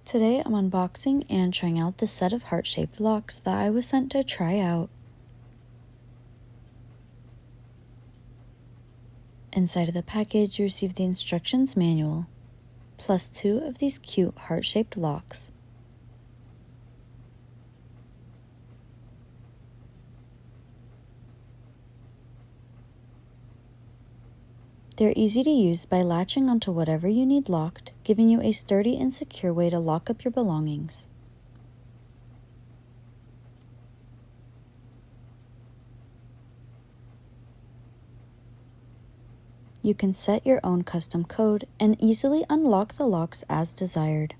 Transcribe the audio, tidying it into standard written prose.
Today I'm unboxing and trying out this set of heart-shaped locks that I was sent to try out. Inside of the package you receive the instructions manual, plus 2 of these cute heart-shaped locks. They're easy to use by latching onto whatever you need locked, giving you a sturdy and secure way to lock up your belongings. You can set your own custom code and easily unlock the locks as desired.